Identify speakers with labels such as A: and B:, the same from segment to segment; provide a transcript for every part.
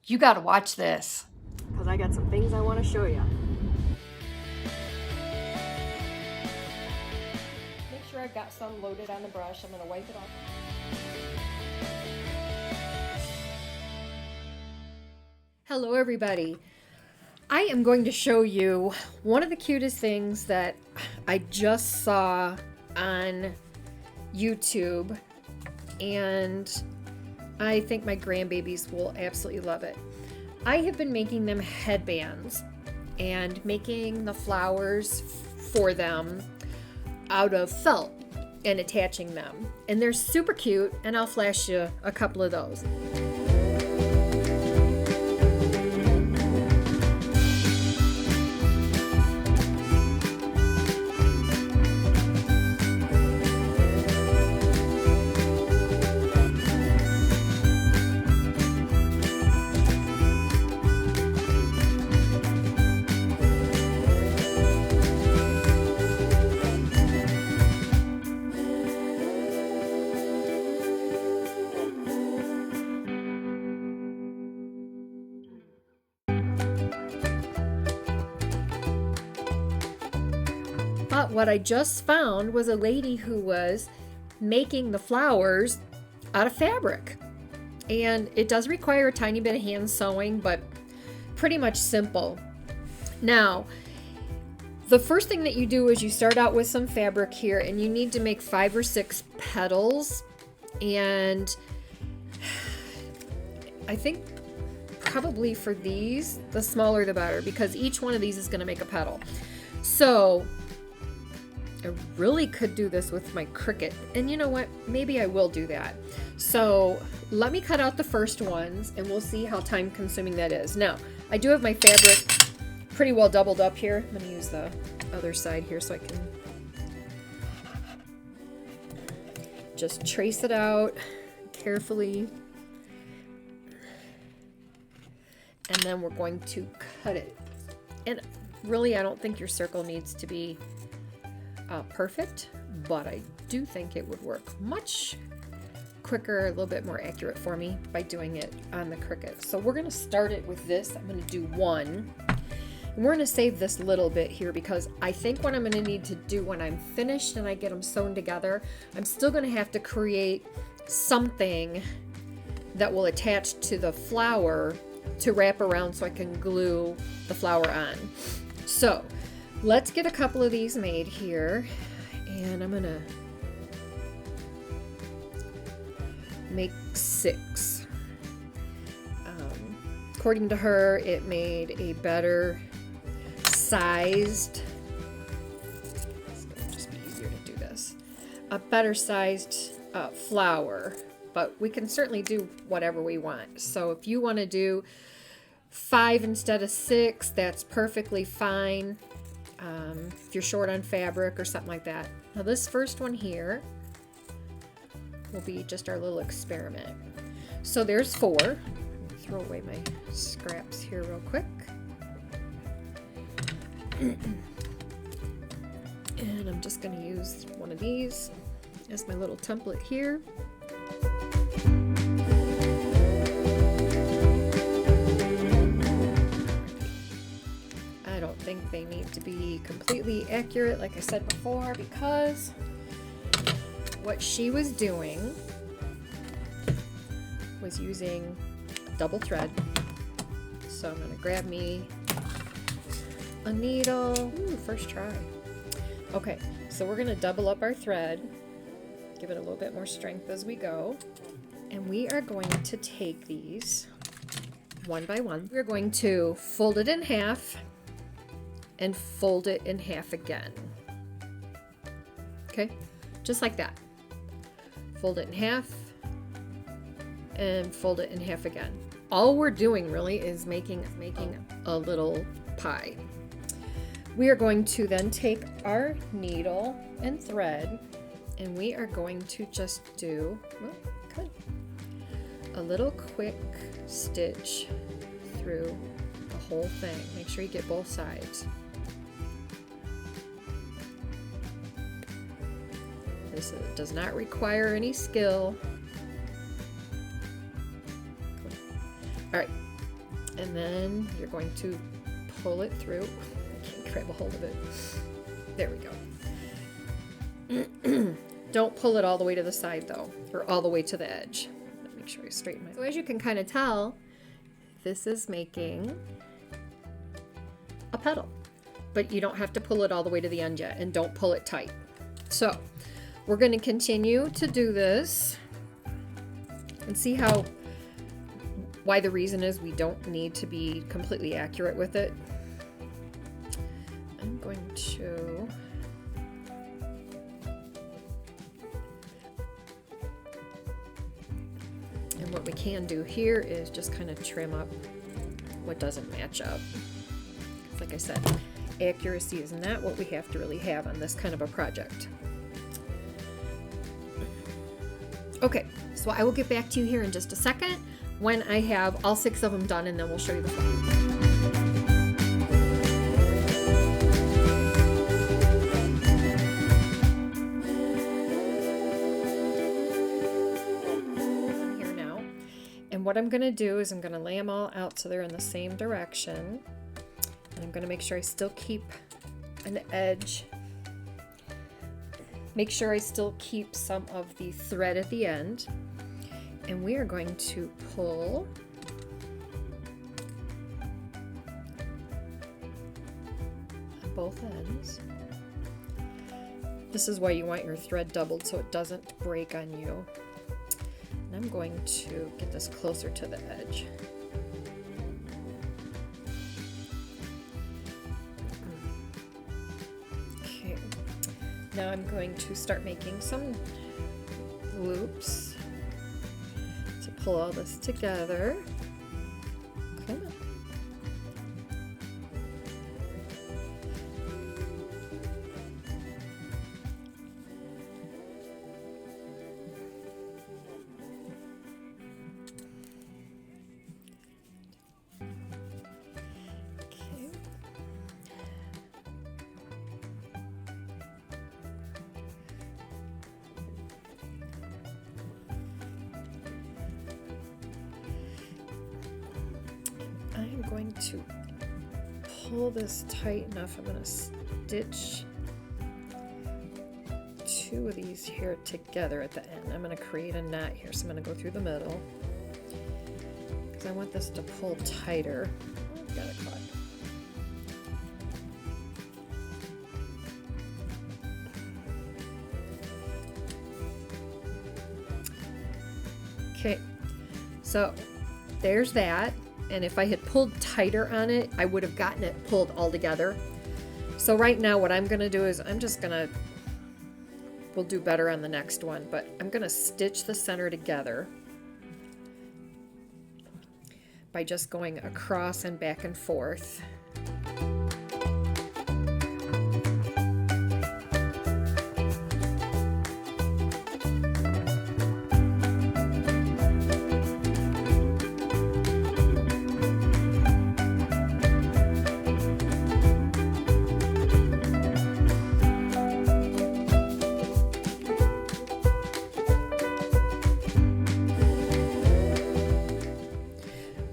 A: You gotta watch this.
B: Because I got some things I want to show you. Make sure I've got some loaded on the brush. I'm going to wipe it off.
A: Hello everybody. I am going to show you one of the cutest things that I just saw on YouTube, and I think my grandbabies will absolutely love it. I have been making them headbands and making the flowers for them out of felt and attaching them. And they're super cute, and I'll flash you a couple of those. But what I just found was a lady who was making the flowers out of fabric. And it does require a tiny bit of hand sewing, but pretty much simple. Now, the first thing that you do is you start out with some fabric here, and you need to make 5 or 6 petals. And I think probably for these, the smaller the better, because each one of these is going to make a petal. So I really could do this with my Cricut, and you know what, maybe I will do that. So let me cut out the first ones and we'll see how time consuming that is. Now, I do have my fabric pretty well doubled up here. I'm going to use the other side here so I can just trace it out carefully, and then we're going to cut it. And really, I don't think your circle needs to be perfect, but I do think it would work much quicker, a little bit more accurate for me by doing it on the Cricut. So we're going to start it with this. I'm going to do one, and we're going to save this little bit here because I think what I'm going to need to do when I'm finished and I get them sewn together, I'm still going to have to create something that will attach to the flower to wrap around so I can glue the flower on. So let's get a couple of these made here, and I'm gonna make 6. According to her, it made a better sized, it's gonna just be easier to do this, a better sized flower, but we can certainly do whatever we want. So if you want to do 5 instead of 6, that's perfectly fine. If you're short on fabric or something like that. Now this first one here will be just our little experiment. So there's 4. Let me throw away my scraps here real quick. And I'm just going to use one of these as my little template here. I don't think they need to be completely accurate, like I said before, because what she was doing was using double thread. So I'm going to grab me a needle. Ooh, first try. Okay, so we're going to double up our thread, give it a little bit more strength as we go, and we are going to take these one by one. We're going to fold it in half and fold it in half again. Okay, just like that. Fold it in half and fold it in half again. All we're doing really is making a little pie. We are going to then take our needle and thread, and we are going to just do a little quick stitch through the whole thing. Make sure you get both sides. This does not require any skill. All right, And then you're going to pull it through. I can't grab a hold of it. There we go. Don't pull it all the way to the side though, or all the way to the edge. Make sure I straighten my. So as you can kind of tell, this is making a petal, but you don't have to pull it all the way to the end yet, and don't pull it tight. So we're going to continue to do this and see why the reason is we don't need to be completely accurate with it. I'm going to and what we can do here is just kind of trim up what doesn't match up. Like I said, accuracy is not what we have to really have on this kind of a project. Okay, so I will get back to you here in just a second when I have all 6 of them done, and then we'll show you the flower. And what I'm going to do is I'm going to lay them all out so they're in the same direction. And I'm going to make sure I still keep an edge. Make sure I still keep some of the thread at the end. And we are going to pull on both ends. This is why you want your thread doubled so it doesn't break on you. And I'm going to get this closer to the edge. Okay, now I'm going to start making some loops to pull all this together. Come on. I'm going to pull this tight enough. I'm going to stitch 2 of these here together at the end. I'm going to create a knot here, so I'm going to go through the middle because I want this to pull tighter. Oh, got it caught. Okay, so there's that. And if I had pulled tighter on it, I would have gotten it pulled all together. So right now what I'm going to do is we'll do better on the next one, but I'm going to stitch the center together by just going across and back and forth.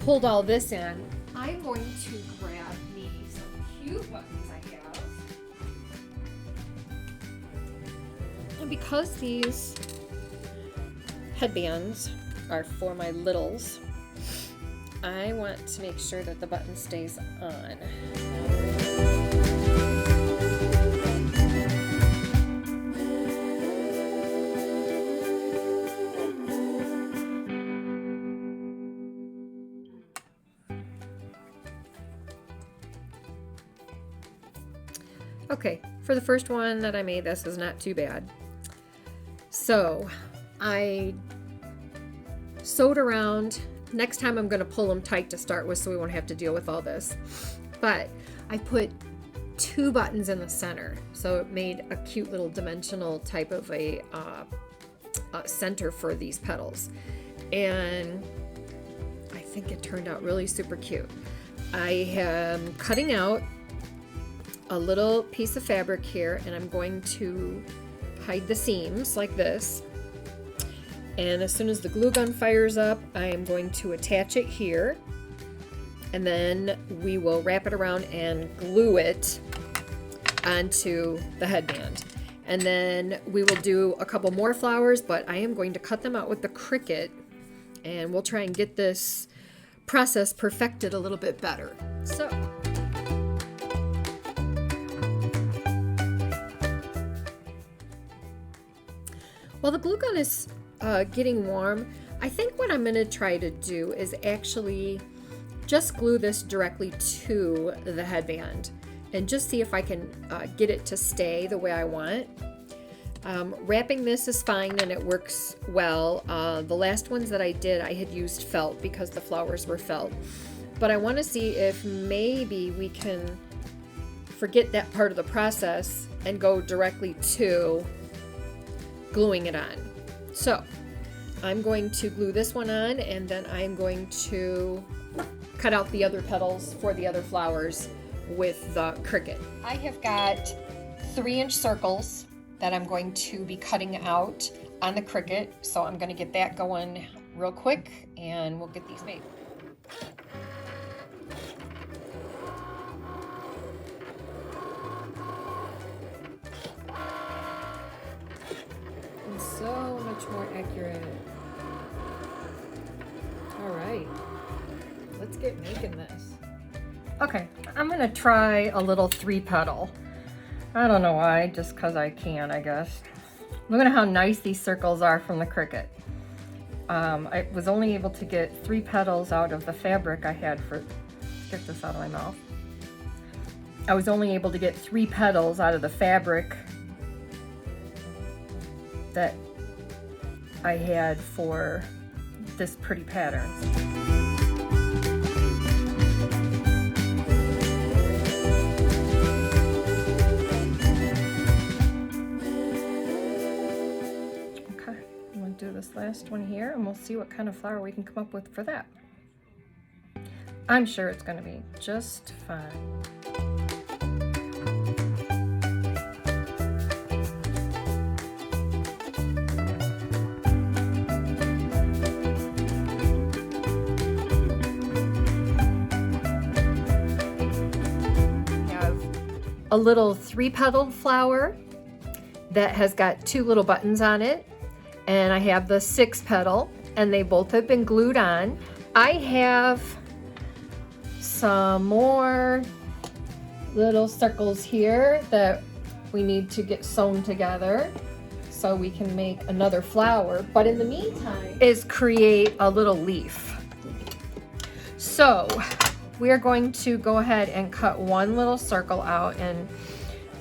A: Pulled all this in, I'm going to grab me some cute buttons I have. And because these headbands are for my littles, I want to make sure that the button stays on. Okay, for the first one that I made, this is not too bad. So I sewed around. Next time I'm going to pull them tight to start with so we won't have to deal with all this. But I put 2 buttons in the center, so it made a cute little dimensional type of a center for these petals. And I think it turned out really super cute. I am cutting out a little piece of fabric here, and I'm going to hide the seams like this. And as soon as the glue gun fires up, I am going to attach it here. and then we will wrap it around and glue it onto the headband. And then we will do a couple more flowers, but I am going to cut them out with the Cricut, and we'll try and get this process perfected a little bit better. So while the glue gun is getting warm, I think what I'm going to try to do is actually just glue this directly to the headband and just see if I can get it to stay the way I want. Wrapping this is fine and it works well. The last ones that I did, I had used felt because the flowers were felt. But I want to see if maybe we can forget that part of the process and go directly to gluing it on. So I'm going to glue this one on, and then I'm going to cut out the other petals for the other flowers with the Cricut. I have got 3-inch circles that I'm going to be cutting out on the Cricut, so I'm going to get that going real quick and we'll get these made. And so much more accurate. All right, let's get making this. Okay, I'm gonna try a little 3-petal. I don't know why, just because I can, I guess. Look at how nice these circles are from the Cricut. I was only able to get 3 petals out of the fabric I had for, get this out of my mouth. I was only able to get 3 petals out of the fabric that I had for this pretty pattern. Do this last one here and we'll see what kind of flower we can come up with for that. I'm sure it's going to be just fine. We have a little 3-petaled flower that has got 2 little buttons on it. And I have the 6-petal, and they both have been glued on. I have some more little circles here that we need to get sewn together so we can make another flower. But in the meantime, is create a little leaf. So we are going to go ahead and cut one little circle out, and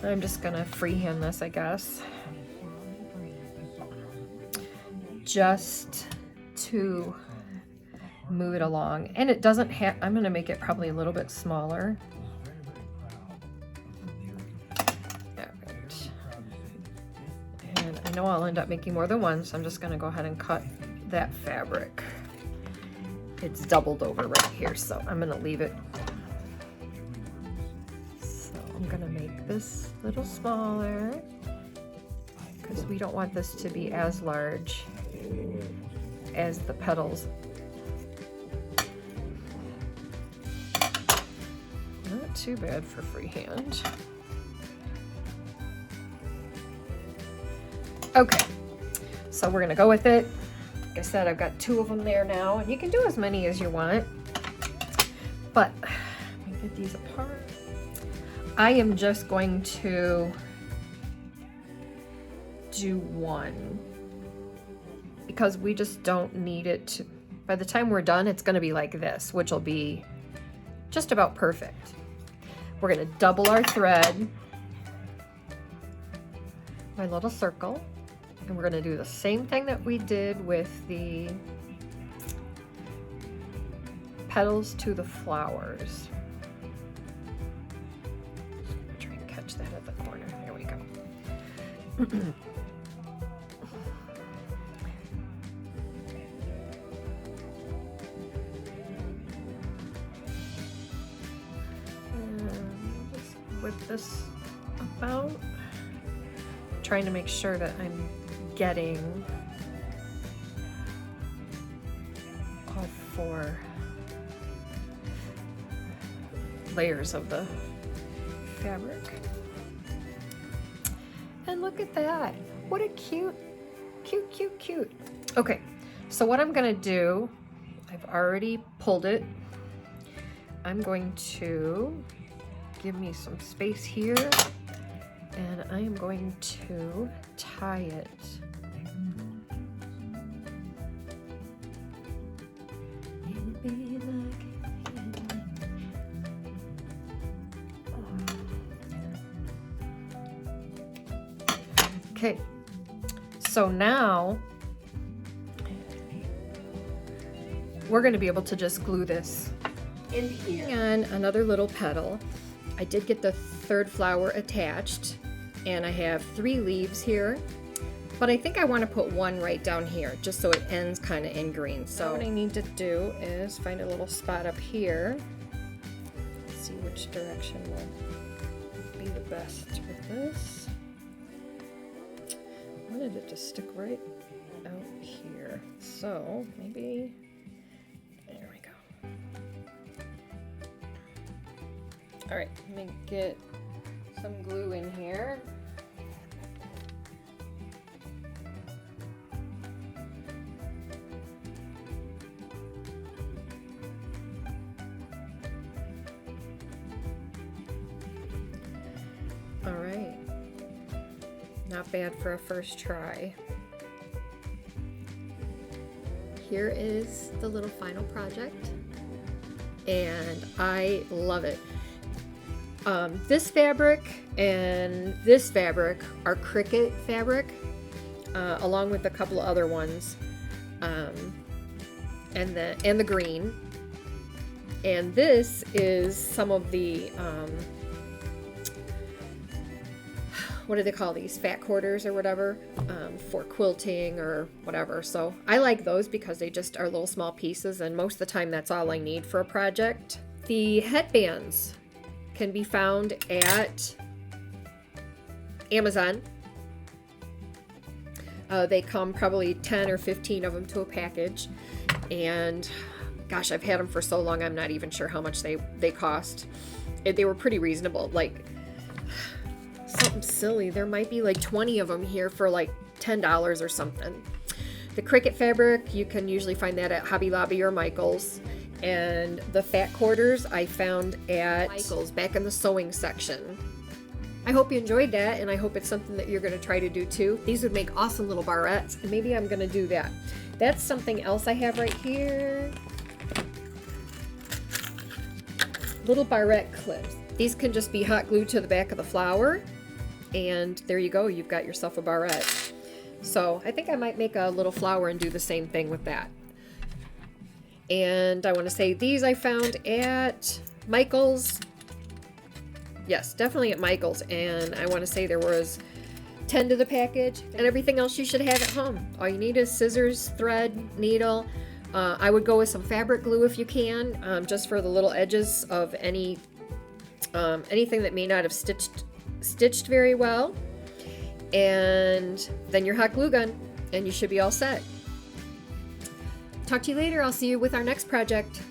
A: I'm just gonna freehand this, I guess. Just to move it along, and it doesn't have, I'm going to make it probably a little bit smaller. Alright. And I know I'll end up making more than one, so I'm just going to go ahead and cut that fabric. It's doubled over right here, so I'm going to leave it. So I'm going to make this a little smaller because we don't want this to be as large as the petals. Not too bad for freehand. Okay, so we're gonna go with it. Like I said, I've got 2 of them there now, and you can do as many as you want. But let me get these apart. I am just going to do 1. Because we just don't need it to, by the time we're done, it's going to be like this, which will be just about perfect. We're going to double our thread, my little circle, and we're going to do the same thing that we did with the petals to the flowers. Try and catch that at the corner. There we go. Whip this about, trying to make sure that I'm getting all 4 layers of the fabric. And look at that. What a cute. Okay, so what I'm gonna do, I've already pulled it. I'm going to give me some space here, and I am going to tie it. Okay, so now we're going to be able to just glue this
B: In here.
A: and another little petal. I did get the third flower attached, and I have 3 leaves here, but I think I want to put one right down here just so it ends kind of in green. So what I need to do is find a little spot up here. Let's see which direction will be the best with this. I wanted it to stick right out here, so maybe there we go. All right, let me get some glue in here. All right. Not bad for a first try. Here is the little final project, and I love it. This fabric and this fabric are cricut fabric, along with a couple of other ones, and the green. And this is some of the what do they call these, fat quarters or whatever, for quilting or whatever. So I like those because they just are little small pieces, and most of the time that's all I need for a project. The headbands can be found at Amazon. They come probably 10 or 15 of them to a package, and gosh, I've had them for so long I'm not even sure how much they cost. They were pretty reasonable, like something silly. There might be like 20 of them here for like $10 or something. The cricut fabric, you can usually find that at Hobby Lobby or Michael's. And the fat quarters I found at Michael's back in the sewing section. I hope you enjoyed that, and I hope it's something that you're going to try to do too. These would make awesome little barrettes, and maybe I'm going to do that. That's something else I have right here. Little barrette clips. These can just be hot glued to the back of the flower, and there you go, you've got yourself a barrette. So I think I might make a little flower and do the same thing with that. And I want to say these I found at Michael's. Yes, definitely at Michael's. And I want to say there was 10 to the package, and everything else you should have at home. All you need is scissors, thread, needle. I would go with some fabric glue if you can, just for the little edges of anything that may not have stitched very well. And then your hot glue gun, and you should be all set. Talk to you later. I'll see you with our next project.